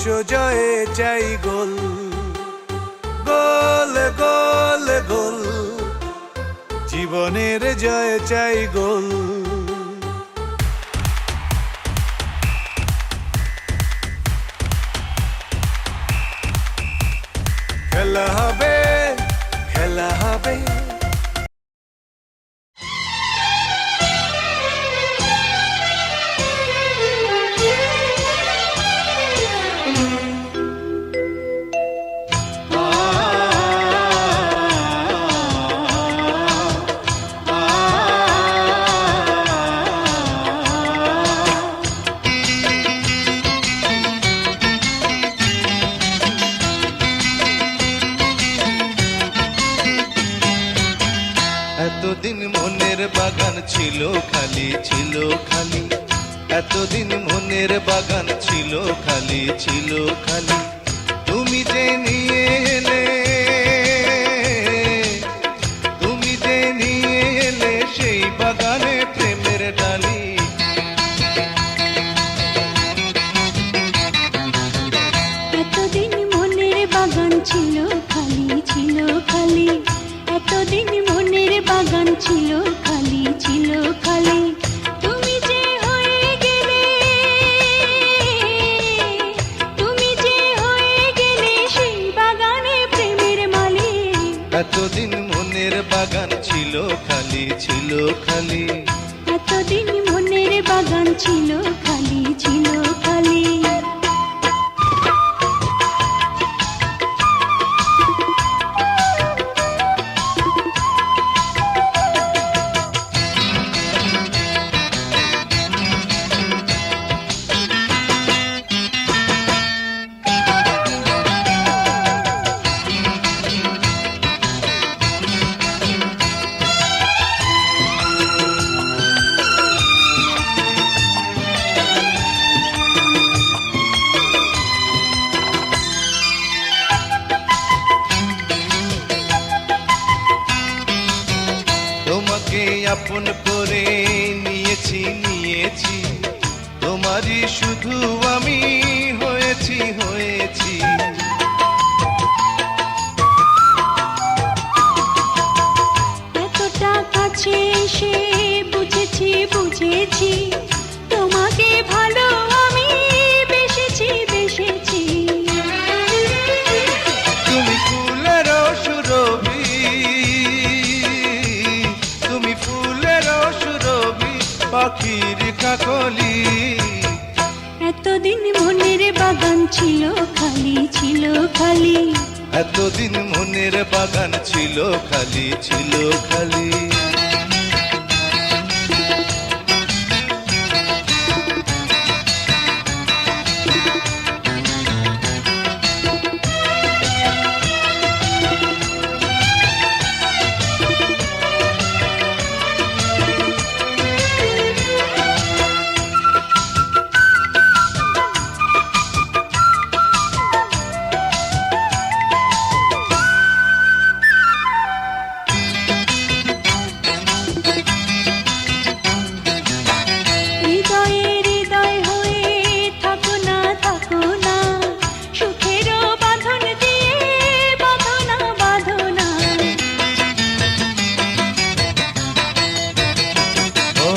বিশ্ব জয়ে চাই গোল, গোল গোল গোল, জীবনের জয়ে চাই গোল। খেলা হবে, খেলা হবে। এতদিন মনের বাগান ছিল খালি, ছিল খালি, এতদিন মনের বাগান ছিল খালি, ছিল খালি। তুমি যে নিয়ে এলে, তুমি যে নিয়ে এলে সেই বাগানে প্রেমের ডালি। এতদিন মনের বাগান ছিল খালি, ছিল খালি, এতদিন মনের বাগান ছিল খালি, ছিল খালি। তুমি যে হয়ে গেলে, তুমি যে হয়ে গেলে সেই বাগানে প্রেমের মালিক। এতদিন মনের বাগান ছিল খালি, ছিল খালি, এতদিন মনের বাগান ছিল খালি, ছিল খালি। তোমাকে আপন করে নিয়েছি, নিয়েছি, তোমারই শুধু আমি হয়েছি, হয়েছি। এতটা কাছে এসে বুঝেছি, বুঝেছি, তোমাকে ভালো আমি বেসেছি, বেসেছি। তুমি ফুলের সুরভি, তুমি ফুলের সুরভি, পাখির কাকলি। এতদিন মনের বাগান ছিল খালি, ছিল খালি, এতদিন মনের বাগান ছিল খালি, ছিল খালি। হৃদয়ে হৃদয় হয়ে থাকো না, থাকো না, সুখেরও বাঁধন দিয়ে বাঁধো না, বাঁধো না। ও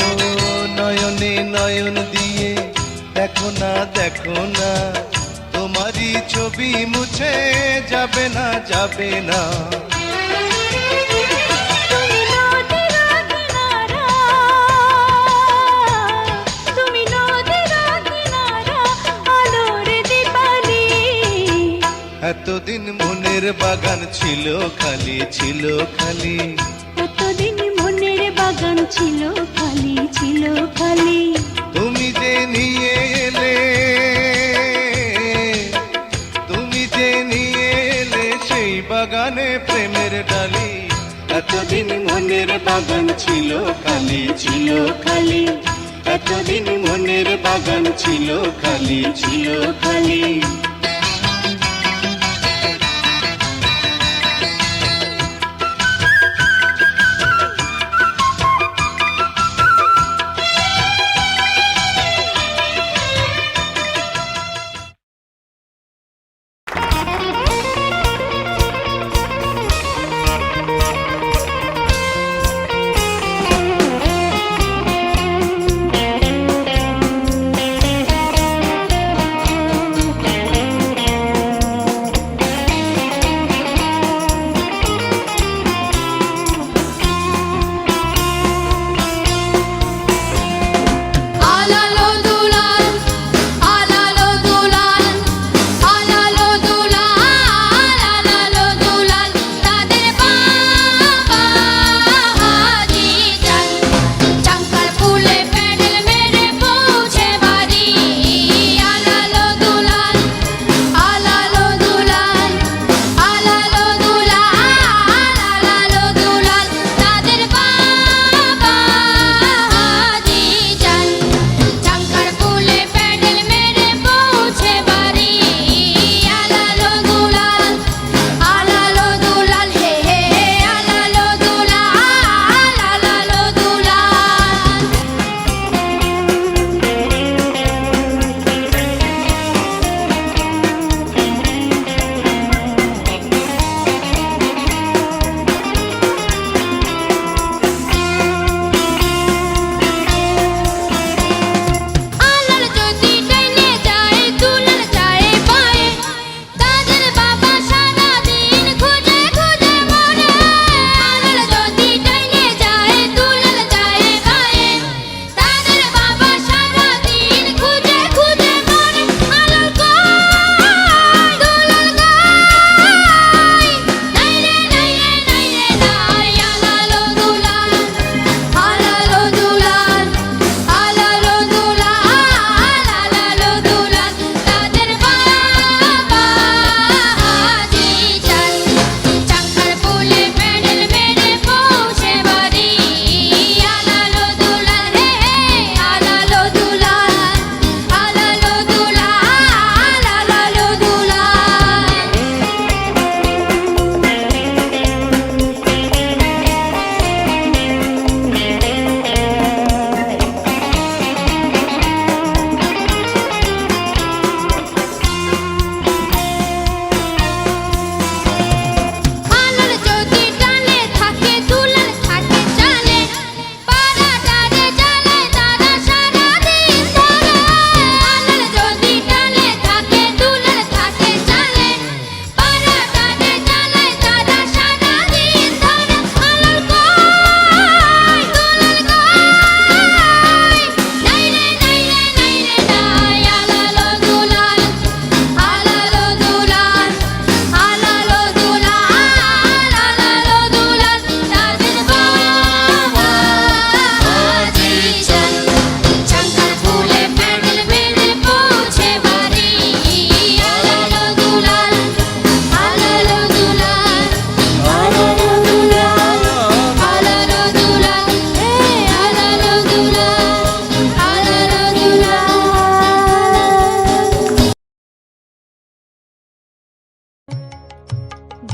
নয়নে নয়ন দিয়ে দেখো না, দেখো না, তোমারই ছবি মুছে যাবে না, যাবে না। তুমি নদীর কিনারা, তুমি নদীর কিনারা, আলোর দীপালি। এতদিন মনের বাগান ছিল খালি, ছিল খালি, এতদিন মনের বাগান ছিল খালি, ছিল খালি। তুমি যে নিয়ে এলে, তুমি যে নিয়ে এলে সেই বাগানে প্রেমের ডালি। এতদিন মনের বাগান ছিল খালি, ছিল খালি, এতদিন মনের বাগান ছিল খালি, ছিল খালি।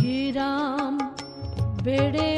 হিরাম বেড়ে